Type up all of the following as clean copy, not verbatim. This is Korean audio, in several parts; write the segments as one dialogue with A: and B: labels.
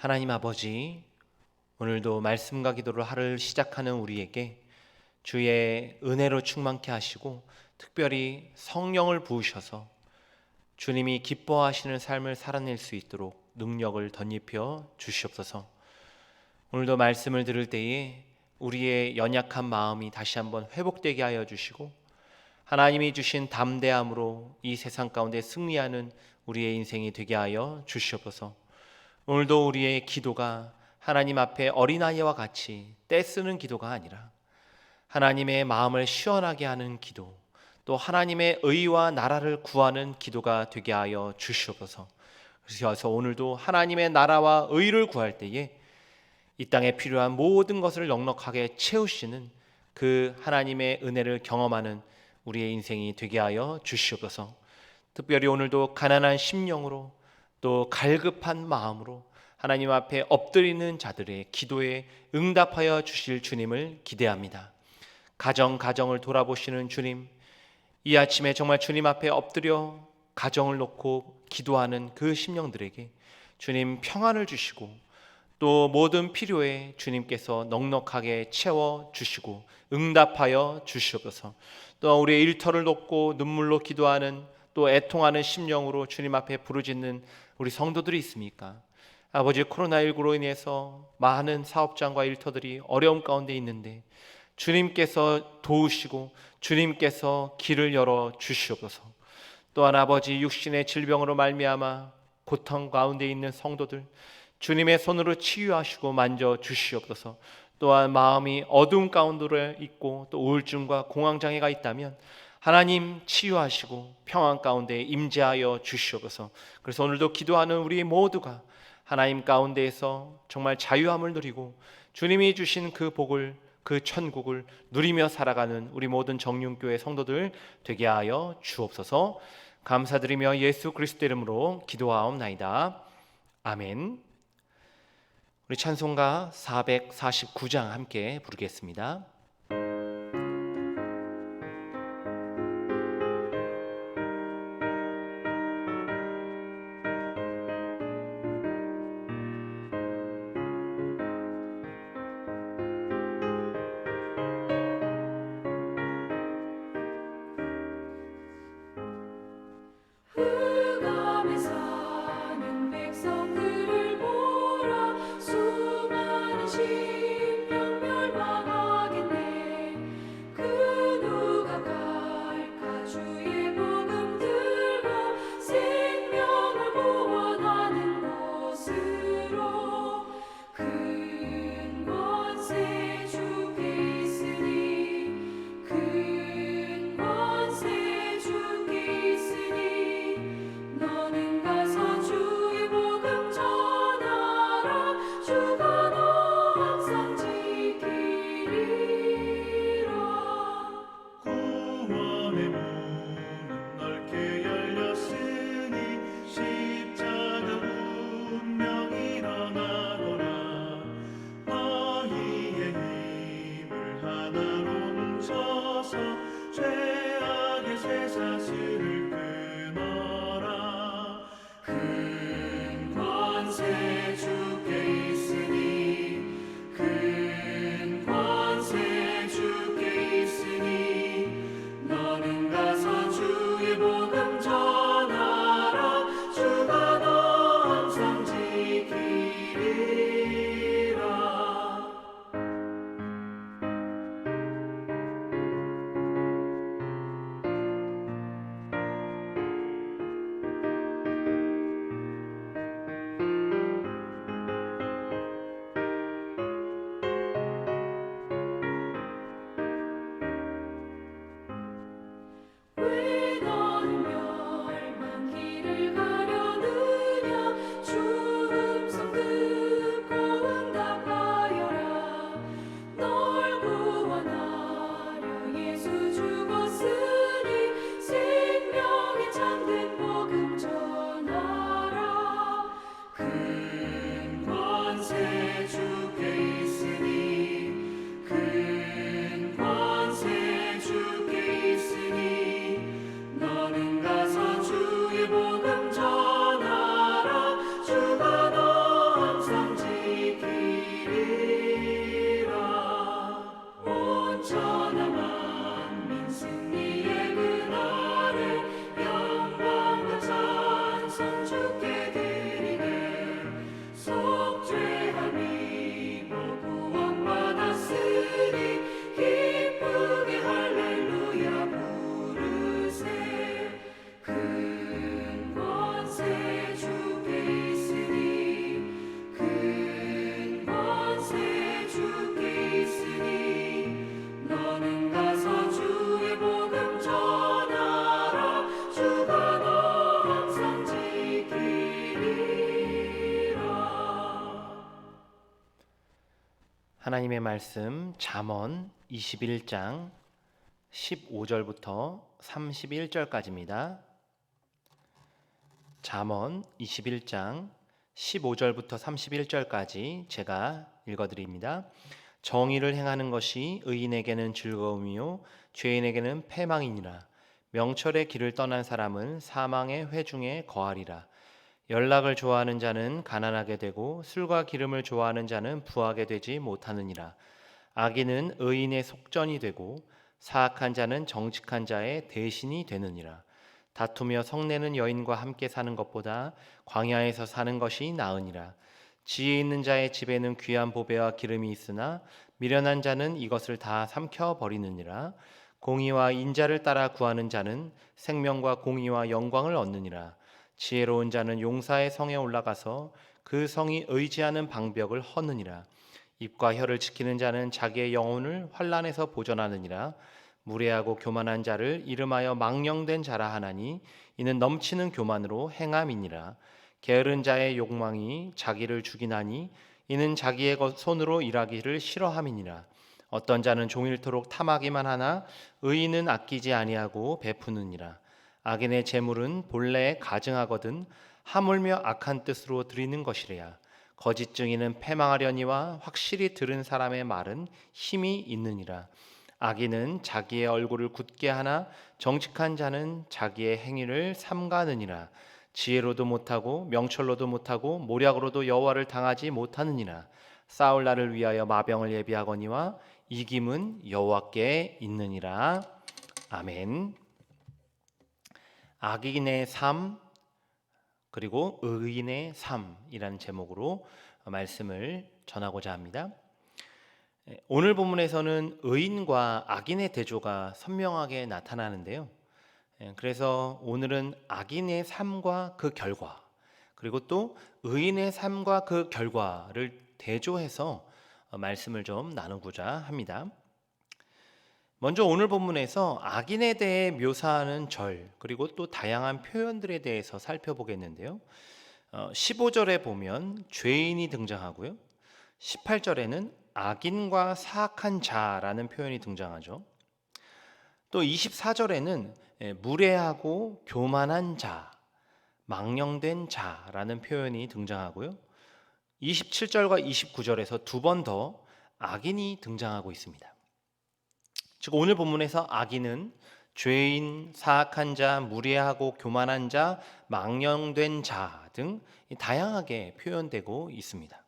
A: 하나님 아버지, 오늘도 말씀과 기도로 하루를 시작하는 우리에게 주의 은혜로 충만케 하시고 특별히 성령을 부으셔서 주님이 기뻐하시는 삶을 살아낼 수 있도록 능력을 덧입혀 주시옵소서. 오늘도 말씀을 들을 때에 우리의 연약한 마음이 다시 한번 회복되게 하여 주시고 하나님이 주신 담대함으로 이 세상 가운데 승리하는 우리의 인생이 되게 하여 주시옵소서. 오늘도 우리의 기도가 하나님 앞에 어린아이와 같이 떼쓰는 기도가 아니라 하나님의 마음을 시원하게 하는 기도, 또 하나님의 의와 나라를 구하는 기도가 되게 하여 주시옵소서. 그래서 오늘도 하나님의 나라와 의를 구할 때에 이 땅에 필요한 모든 것을 넉넉하게 채우시는 그 하나님의 은혜를 경험하는 우리의 인생이 되게 하여 주시옵소서. 특별히 오늘도 가난한 심령으로 또 갈급한 마음으로 하나님 앞에 엎드리는 자들의 기도에 응답하여 주실 주님을 기대합니다. 가정을 돌아보시는 주님, 이 아침에 정말 주님 앞에 엎드려 가정을 놓고 기도하는 그 심령들에게 주님 평안을 주시고 또 모든 필요에 주님께서 넉넉하게 채워주시고 응답하여 주시옵소서. 또 우리의 일터를 놓고 눈물로 기도하는 또 애통하는 심령으로 주님 앞에 부르짖는 우리 성도들이 있습니까? 아버지, 코로나19로 인해서 많은 사업장과 일터들이 어려움 가운데 있는데 주님께서 도우시고 주님께서 길을 열어 주시옵소서. 또한 아버지, 육신의 질병으로 말미암아 고통 가운데 있는 성도들 주님의 손으로 치유하시고 만져 주시옵소서. 또한 마음이 어두운 가운데 있고 또 우울증과 공황장애가 있다면 하나님 치유하시고 평안 가운데 임재하여 주시옵소서. 그래서 오늘도 기도하는 우리 모두가 하나님 가운데에서 정말 자유함을 누리고 주님이 주신 그 복을, 그 천국을 누리며 살아가는 우리 모든 정륜교회 성도들 되게 하여 주옵소서. 감사드리며 예수 그리스도 이름으로 기도하옵나이다. 아멘. 우리 찬송가 449장 함께 부르겠습니다.
B: 흑암에 사는 백성들을 보라. 수많은 심령 멸망하겠나이다.
A: 하나님의 말씀 잠언 21장 15절부터 31절까지입니다. 잠언 21장 15절부터 31절까지 제가 읽어드립니다. 정의를 행하는 것이 의인에게는 즐거움이요 죄인에게는 패망이니라. 명철의 길을 떠난 사람은 사망의 회중에 거하리라. 연락을 좋아하는 자는 가난하게 되고 술과 기름을 좋아하는 자는 부하게 되지 못하느니라. 악인은 의인의 속전이 되고 사악한 자는 정직한 자의 대신이 되느니라. 다투며 성내는 여인과 함께 사는 것보다 광야에서 사는 것이 나으니라. 지혜 있는 자의 집에는 귀한 보배와 기름이 있으나 미련한 자는 이것을 다 삼켜 버리느니라. 공의와 인자를 따라 구하는 자는 생명과 공의와 영광을 얻느니라. 지혜로운 자는 용사의 성에 올라가서 그 성이 의지하는 방벽을 허느니라. 입과 혀를 지키는 자는 자기의 영혼을 환난에서 보전하느니라. 무례하고 교만한 자를 이름하여 망령된 자라 하나니 이는 넘치는 교만으로 행함이니라. 게으른 자의 욕망이 자기를 죽이나니 이는 자기의 손으로 일하기를 싫어함이니라. 어떤 자는 종일토록 탐하기만 하나 의인은 아끼지 아니하고 베푸느니라. 악인의 재물은 본래 가증하거든 하물며 악한 뜻으로 드리는 것이래야. 거짓 증인은 패망하려니와 확실히 들은 사람의 말은 힘이 있느니라. 악인은 자기의 얼굴을 굳게 하나 정직한 자는 자기의 행위를 삼가느니라. 지혜로도 못하고 명철로도 못하고 모략으로도 여호와를 당하지 못하느니라. 싸울 날을 위하여 마병을 예비하거니와 이김은 여호와께 있느니라. 아멘. 악인의 삶 그리고 의인의 삶이라는 제목으로 말씀을 전하고자 합니다. 오늘 본문에서는 의인과 악인의 대조가 선명하게 나타나는데요. 그래서 오늘은 악인의 삶과 그 결과 그리고 또 의인의 삶과 그 결과를 대조해서 말씀을 좀 나누고자 합니다. 먼저 오늘 본문에서 악인에 대해 묘사하는 절 그리고 또 다양한 표현들에 대해서 살펴보겠는데요. 15절에 보면 죄인이 등장하고요. 18절에는 악인과 사악한 자라는 표현이 등장하죠. 또 24절에는 무례하고 교만한 자, 망령된 자라는 표현이 등장하고요. 27절과 29절에서 두 번 더 악인이 등장하고 있습니다. 즉 오늘 본문에서 악인은 죄인, 사악한 자, 무례하고 교만한 자, 망령된 자 등 다양하게 표현되고 있습니다.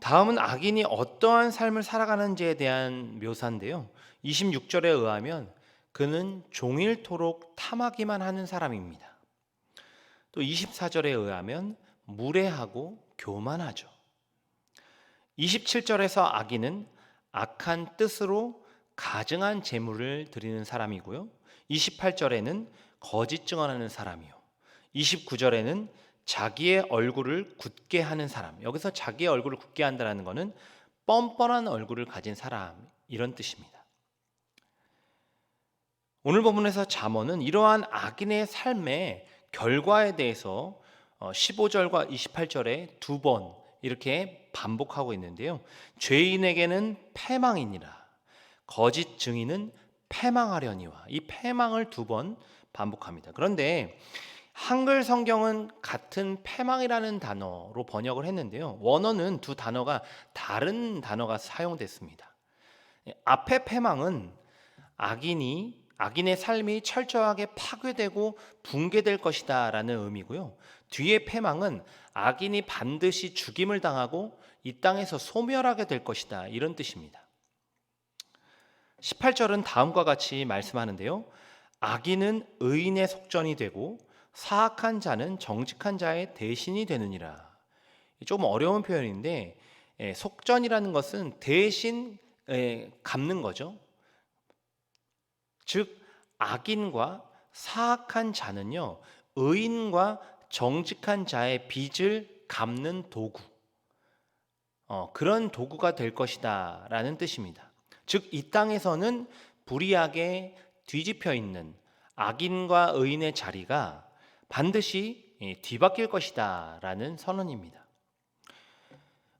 A: 다음은 악인이 어떠한 삶을 살아가는지에 대한 묘사인데요. 26절에 의하면 그는 종일토록 탐하기만 하는 사람입니다. 또 24절에 의하면 무례하고 교만하죠. 27절에서 악인은 악한 뜻으로 가증한 재물을 드리는 사람이고요. 28절에는 거짓 증언하는 사람이요. 29절에는 자기의 얼굴을 굳게 하는 사람. 여기서 자기의 얼굴을 굳게 한다는 것은 뻔뻔한 얼굴을 가진 사람 이런 뜻입니다. 오늘 본문에서 잠언은 이러한 악인의 삶의 결과에 대해서 15절과 28절에 두 번 이렇게 반복하고 있는데요. 죄인에게는 패망이니라. 거짓 증인은 패망하려니와 이 패망을 두 번 반복합니다. 그런데 한글 성경은 같은 패망이라는 단어로 번역을 했는데요. 원어는 두 단어가 다른 단어가 사용됐습니다. 앞에 패망은 악인의 삶이 철저하게 파괴되고 붕괴될 것이다 라는 의미고요. 뒤에 패망은 악인이 반드시 죽임을 당하고 이 땅에서 소멸하게 될 것이다 이런 뜻입니다. 18절은 다음과 같이 말씀하는데요. 악인은 의인의 속전이 되고 사악한 자는 정직한 자의 대신이 되느니라. 조금 어려운 표현인데 속전이라는 것은 대신 갚는 거죠. 즉 악인과 사악한 자는요 의인과 정직한 자의 빚을 갚는 도구 그런 도구가 될 것이다 라는 뜻입니다. 즉 이 땅에서는 불의하게 뒤집혀 있는 악인과 의인의 자리가 반드시 뒤바뀔 것이다 라는 선언입니다.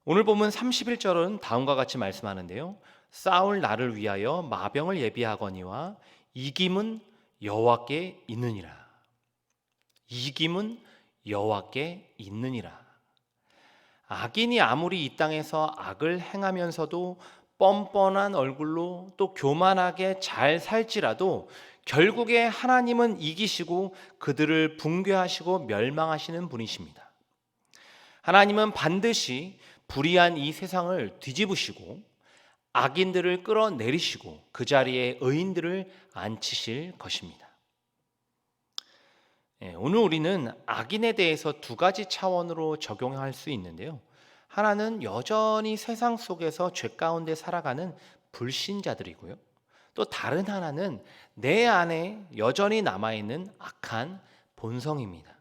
A: 오늘 본문 31절은 다음과 같이 말씀하는데요. 싸울 나를 위하여 마병을 예비하거니와 이김은 여호와께 있느니라. 이김은 여호와께 있느니라. 악인이 아무리 이 땅에서 악을 행하면서도 뻔뻔한 얼굴로 또 교만하게 잘 살지라도 결국에 하나님은 이기시고 그들을 붕괴하시고 멸망하시는 분이십니다. 하나님은 반드시 불의한 이 세상을 뒤집으시고 악인들을 끌어내리시고 그 자리에 의인들을 앉히실 것입니다. 오늘 우리는 악인에 대해서 두 가지 차원으로 적용할 수 있는데요. 하나는 여전히 세상 속에서 죄 가운데 살아가는 불신자들이고요. 또 다른 하나는 내 안에 여전히 남아있는 악한 본성입니다.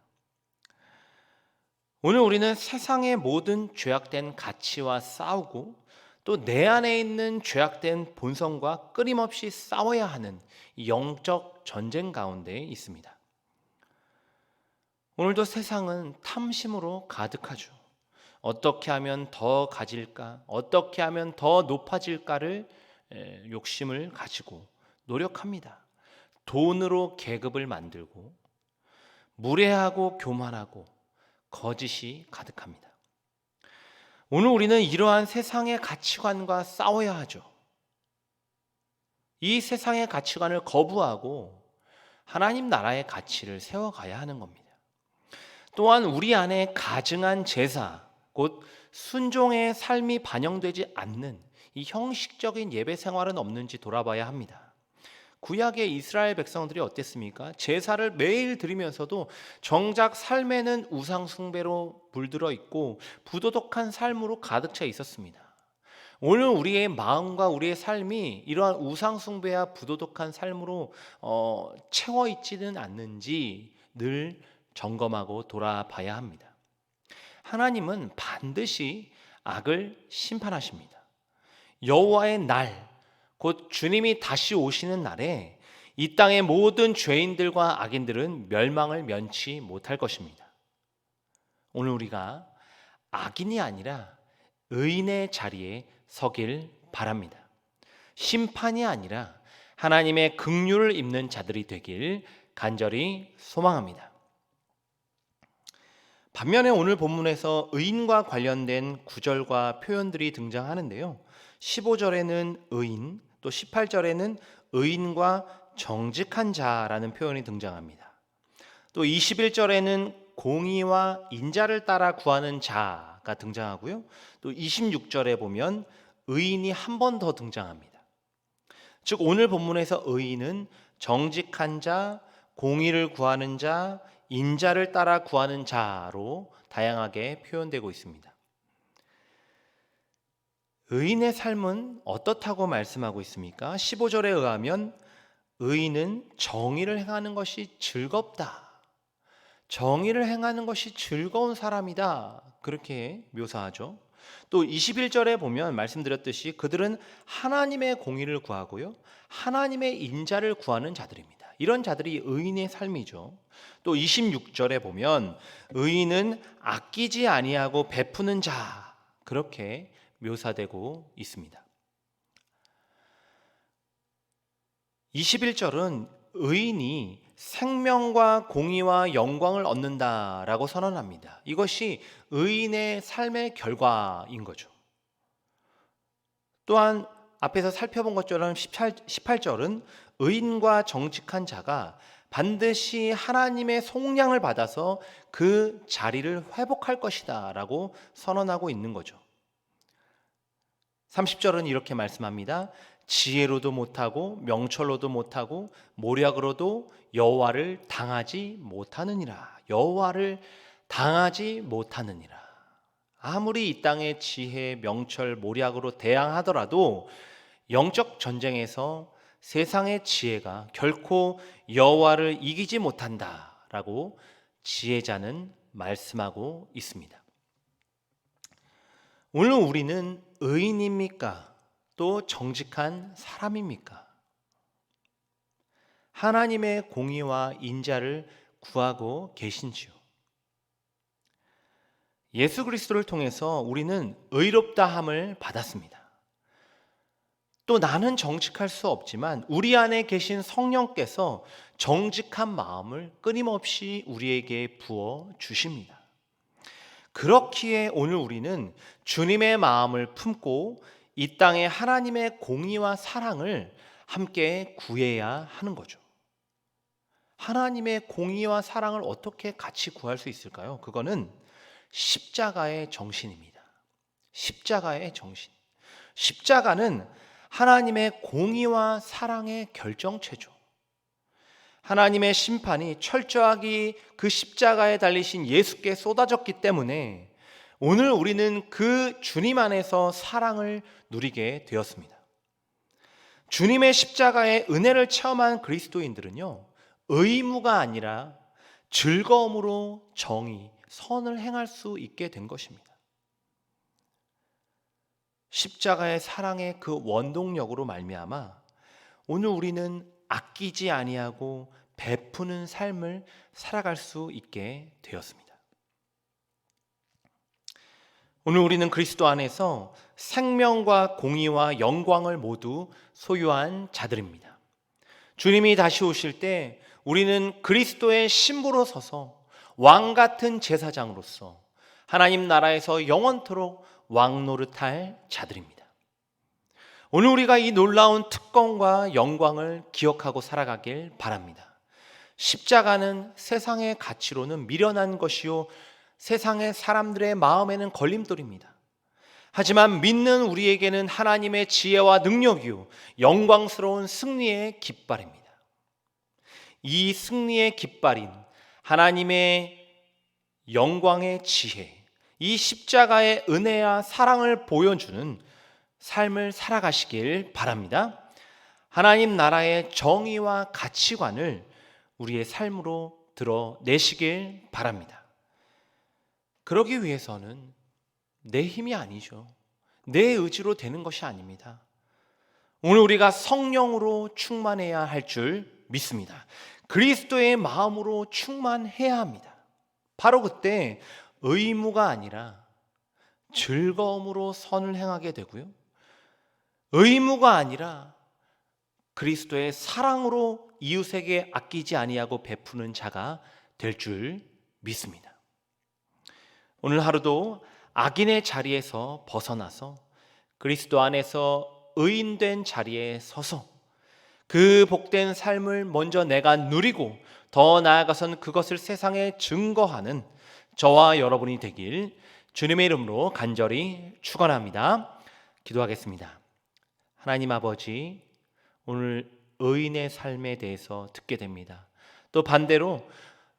A: 오늘 우리는 세상의 모든 죄악된 가치와 싸우고 또 내 안에 있는 죄악된 본성과 끊임없이 싸워야 하는 영적 전쟁 가운데 있습니다. 오늘도 세상은 탐심으로 가득하죠. 어떻게 하면 더 가질까? 어떻게 하면 더 높아질까를 욕심을 가지고 노력합니다. 돈으로 계급을 만들고 무례하고 교만하고 거짓이 가득합니다. 오늘 우리는 이러한 세상의 가치관과 싸워야 하죠. 이 세상의 가치관을 거부하고 하나님 나라의 가치를 세워가야 하는 겁니다. 또한 우리 안에 가증한 제사, 곧 순종의 삶이 반영되지 않는 이 형식적인 예배 생활은 없는지 돌아봐야 합니다. 구약의 이스라엘 백성들이 어땠습니까? 제사를 매일 드리면서도 정작 삶에는 우상 숭배로 물들어 있고 부도덕한 삶으로 가득 차 있었습니다. 오늘 우리의 마음과 우리의 삶이 이러한 우상 숭배와 부도덕한 삶으로 채워 있지는 않는지 늘 점검하고 돌아봐야 합니다. 하나님은 반드시 악을 심판하십니다. 여호와의 날, 곧 주님이 다시 오시는 날에 이 땅의 모든 죄인들과 악인들은 멸망을 면치 못할 것입니다. 오늘 우리가 악인이 아니라 의인의 자리에 서길 바랍니다. 심판이 아니라 하나님의 긍휼을 입는 자들이 되길 간절히 소망합니다. 반면에 오늘 본문에서 의인과 관련된 구절과 표현들이 등장하는데요. 15절에는 의인, 또 18절에는 의인과 정직한 자라는 표현이 등장합니다. 또 21절에는 공의와 인자를 따라 구하는 자가 등장하고요. 또 26절에 보면 의인이 한 번 더 등장합니다. 즉 오늘 본문에서 의인은 정직한 자, 공의를 구하는 자, 인자를 따라 구하는 자로 다양하게 표현되고 있습니다. 의인의 삶은 어떻다고 말씀하고 있습니까? 15절에 의하면 의인은 정의를 행하는 것이 즐겁다. 정의를 행하는 것이 즐거운 사람이다. 그렇게 묘사하죠. 또 21절에 보면 말씀드렸듯이 그들은 하나님의 공의를 구하고요. 하나님의 인자를 구하는 자들입니다. 이런 자들이 의인의 삶이죠. 또 26절에 보면 의인은 아끼지 아니하고 베푸는 자. 그렇게 묘사되고 있습니다. 21절은 의인이 생명과 공의와 영광을 얻는다라고 선언합니다. 이것이 의인의 삶의 결과인 거죠. 또한 앞에서 살펴본 것처럼 18절은 의인과 정직한 자가 반드시 하나님의 속량을 받아서 그 자리를 회복할 것이다 라고 선언하고 있는 거죠. 30절은 이렇게 말씀합니다. 지혜로도 못하고 명철로도 못하고 모략으로도 여호와를 당하지 못하느니라. 여호와를 당하지 못하느니라. 아무리 이 땅의 지혜, 명철, 모략으로 대항하더라도 영적 전쟁에서 세상의 지혜가 결코 여호와를 이기지 못한다라고 지혜자는 말씀하고 있습니다. 오늘 우리는 의인입니까? 또 정직한 사람입니까? 하나님의 공의와 인자를 구하고 계신지요? 예수 그리스도를 통해서 우리는 의롭다함을 받았습니다. 또 나는 정직할 수 없지만 우리 안에 계신 성령께서 정직한 마음을 끊임없이 우리에게 부어 주십니다. 그렇기에 오늘 우리는 주님의 마음을 품고 이 땅에 하나님의 공의와 사랑을 함께 구해야 하는 거죠. 하나님의 공의와 사랑을 어떻게 같이 구할 수 있을까요? 그거는 십자가의 정신입니다. 십자가의 정신. 십자가는 하나님의 공의와 사랑의 결정체죠. 하나님의 심판이 철저하게 그 십자가에 달리신 예수께 쏟아졌기 때문에 오늘 우리는 그 주님 안에서 사랑을 누리게 되었습니다. 주님의 십자가의 은혜를 체험한 그리스도인들은요, 의무가 아니라 즐거움으로 정의, 선을 행할 수 있게 된 것입니다. 십자가의 사랑의 그 원동력으로 말미암아 오늘 우리는 아끼지 아니하고 베푸는 삶을 살아갈 수 있게 되었습니다. 오늘 우리는 그리스도 안에서 생명과 공의와 영광을 모두 소유한 자들입니다. 주님이 다시 오실 때 우리는 그리스도의 신부로 서서 왕 같은 제사장으로서 하나님 나라에서 영원토록 왕 노릇할 자들입니다. 오늘 우리가 이 놀라운 특권과 영광을 기억하고 살아가길 바랍니다. 십자가는 세상의 가치로는 미련한 것이요 세상의 사람들의 마음에는 걸림돌입니다. 하지만 믿는 우리에게는 하나님의 지혜와 능력이요 영광스러운 승리의 깃발입니다. 이 승리의 깃발인 하나님의 영광의 지혜, 이 십자가의 은혜와 사랑을 보여주는 삶을 살아가시길 바랍니다. 하나님 나라의 정의와 가치관을 우리의 삶으로 드러내시길 바랍니다. 그러기 위해서는 내 힘이 아니죠. 내 의지로 되는 것이 아닙니다. 오늘 우리가 성령으로 충만해야 할 줄 믿습니다. 그리스도의 마음으로 충만해야 합니다. 바로 그때 의무가 아니라 즐거움으로 선을 행하게 되고요. 의무가 아니라 그리스도의 사랑으로 이웃에게 아끼지 아니하고 베푸는 자가 될 줄 믿습니다. 오늘 하루도 악인의 자리에서 벗어나서 그리스도 안에서 의인된 자리에 서서 그 복된 삶을 먼저 내가 누리고 더 나아가선 그것을 세상에 증거하는 저와 여러분이 되길 주님의 이름으로 간절히 축원합니다. 기도하겠습니다. 하나님 아버지, 오늘 의인의 삶에 대해서 듣게 됩니다. 또 반대로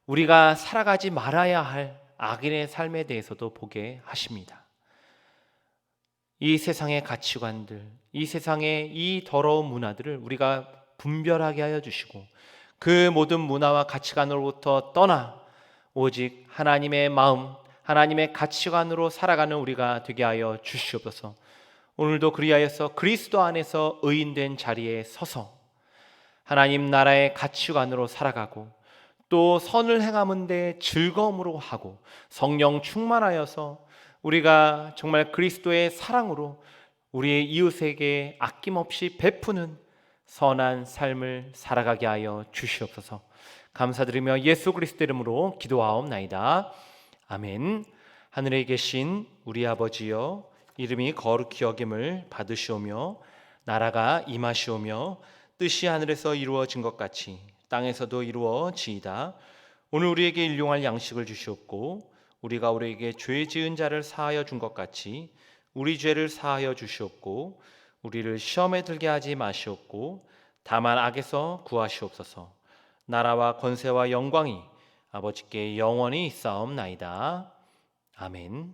A: 우리가 살아가지 말아야 할 악인의 삶에 대해서도 보게 하십니다. 이 세상의 가치관들, 이 세상의 이 더러운 문화들을 우리가 분별하게 하여 주시고 그 모든 문화와 가치관으로부터 떠나 오직 하나님의 마음, 하나님의 가치관으로 살아가는 우리가 되게 하여 주시옵소서. 오늘도 그리하여서 그리스도 안에서 의인된 자리에 서서 하나님 나라의 가치관으로 살아가고 또 선을 행하는데 즐거움으로 하고 성령 충만하여서 우리가 정말 그리스도의 사랑으로 우리의 이웃에게 아낌없이 베푸는 선한 삶을 살아가게 하여 주시옵소서. 감사드리며 예수 그리스도 이름으로 기도하옵나이다. 아멘. 하늘에 계신 우리 아버지여, 이름이 거룩히 여김을 받으시오며 나라가 임하시오며 뜻이 하늘에서 이루어진 것 같이 땅에서도 이루어지이다. 오늘 우리에게 일용할 양식을 주시옵고 우리가 우리에게 죄 지은 자를 사하여 준 것 같이 우리 죄를 사하여 주시옵고 우리를 시험에 들게 하지 마시옵고 다만 악에서 구하시옵소서. 나라와 권세와 영광이 아버지께 영원히 있사옵나이다. 아멘.